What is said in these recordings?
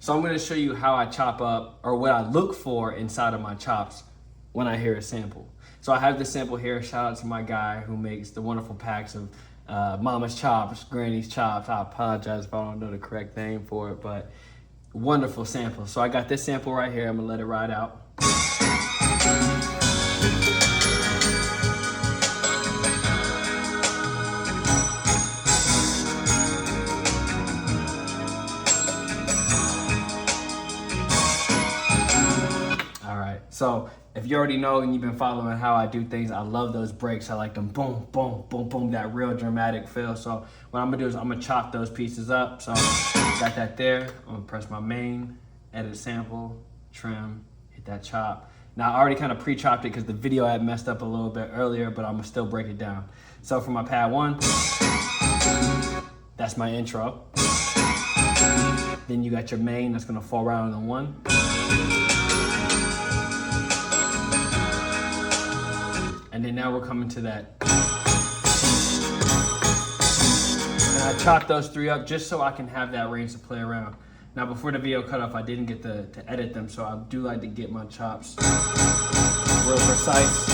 So I'm gonna show you how I chop up, or what I look for inside of my chops when I hear a sample. So I have this sample here. Shout out to my guy who makes the wonderful packs of Mama's Chops, Granny's Chops. I apologize if I don't know the correct name for it, but wonderful sample. So I got this sample right here. I'm gonna let it ride out. All right, so if you already know and you've been following how I do things, I love those breaks. I like them boom, boom, boom, boom, that real dramatic feel. So what I'm gonna do is I'm gonna chop those pieces up. So got that there. I'm gonna press my main, edit sample, trim, hit that chop. Now I already kind of pre-chopped it because the video had messed up a little bit earlier, but I'm gonna still break it down. So for my pad 1, that's my intro. Then you got your main that's gonna fall right on the 1. And then now we're coming to that. And I chopped those 3 up just so I can have that range to play around. Now before the video cut off, I didn't get to edit them, so I do like to get my chops real precise.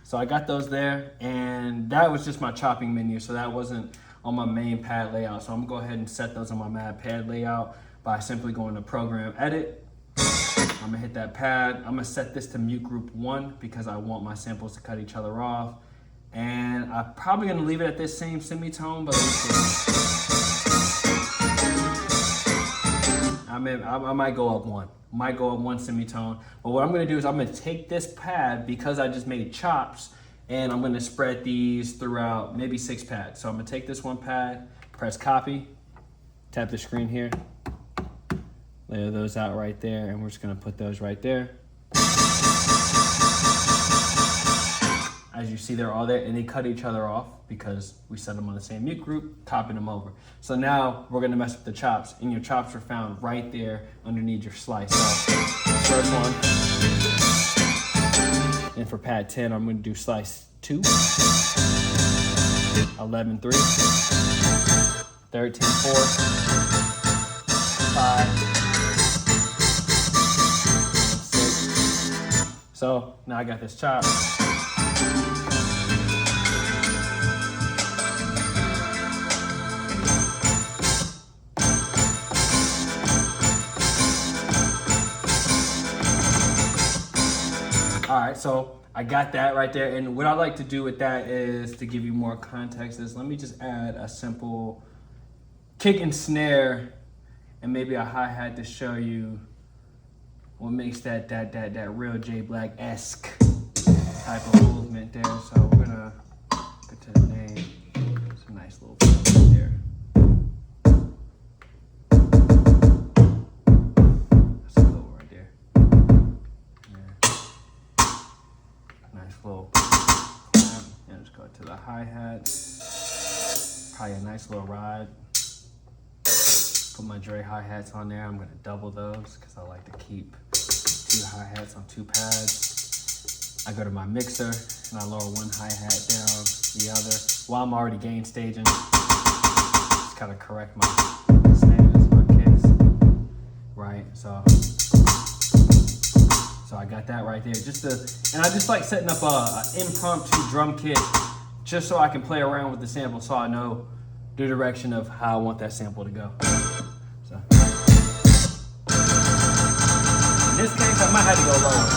So I got those there, and that was just my chopping menu, so that wasn't on my main pad layout. So I'm gonna go ahead and set those on my main pad layout by simply going to Program, Edit. I'm gonna hit that pad. I'm gonna set this to mute group 1 because I want my samples to cut each other off. And I'm probably gonna leave it at this same semitone, but let me see. I might go up 1. Might go up 1 semitone. But what I'm gonna do is I'm gonna take this pad because I just made chops, and I'm gonna spread these throughout maybe 6 pads. So I'm gonna take this 1 pad, press copy, tap the screen here, lay those out right there, and we're just gonna put those right there. As you see, they're all there, and they cut each other off because we set them on the same mute group, copying them over. So now we're gonna mess with the chops, and your chops are found right there underneath your slice. So first one. And for pad 10, I'm gonna do slice 2, 11-3, 13-4, 5, 6. So now I got this chop. All right, so I got that right there. And what I like to do with that is, to give you more context, is let me just add a simple kick and snare and maybe a hi-hat to show you what makes that real J Black-esque type of movement there. So we're gonna get to the name. It's a nice little movement there. That's a little right there. Nice little clap, and just go to the hi-hat. Probably a nice little ride. Put my Dre hi-hats on there. I'm gonna double those because I like to keep 2 hi-hats on 2 pads. I go to my mixer and I lower 1 hi-hat down the other while I'm already gain staging. Just kind of correct my snares, my kicks. Right, so I got that right there. And I just like setting up a impromptu drum kit just so I can play around with the sample, so I know the direction of how I want that sample to go. So in this case, I might have to go lower.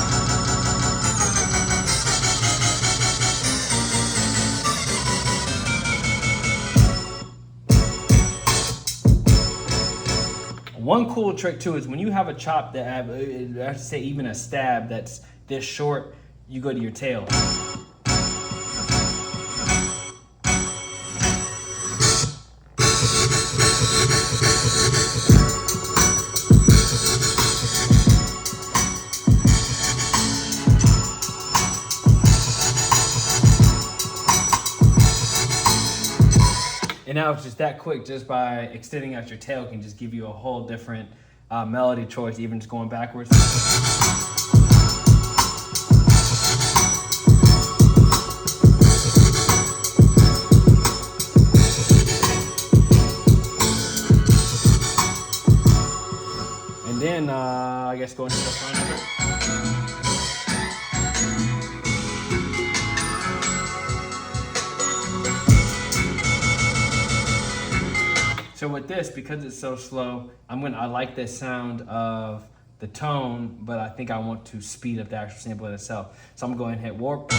One cool trick too is when you have a chop that I have to say even a stab that's this short, you go to your tail. And now it's just that quick, just by extending out your tail can just give you a whole different melody choice, even just going backwards. next go into the front of it. So with this, because it's so slow, I like the sound of the tone, but I think I want to speed up the actual sample in itself. So I'm going to hit warp.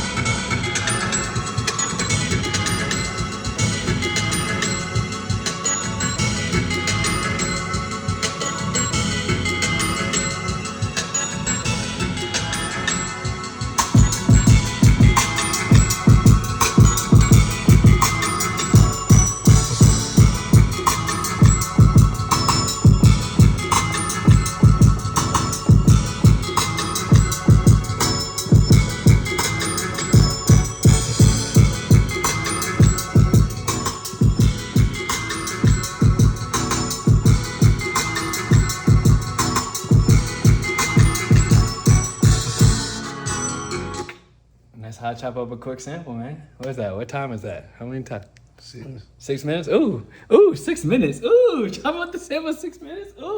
That's how I chop up a quick sample, man. What is that? What time is that? How many times? 6. 6 minutes? Ooh, 6 minutes. Ooh, chop up the sample in 6 minutes. Ooh.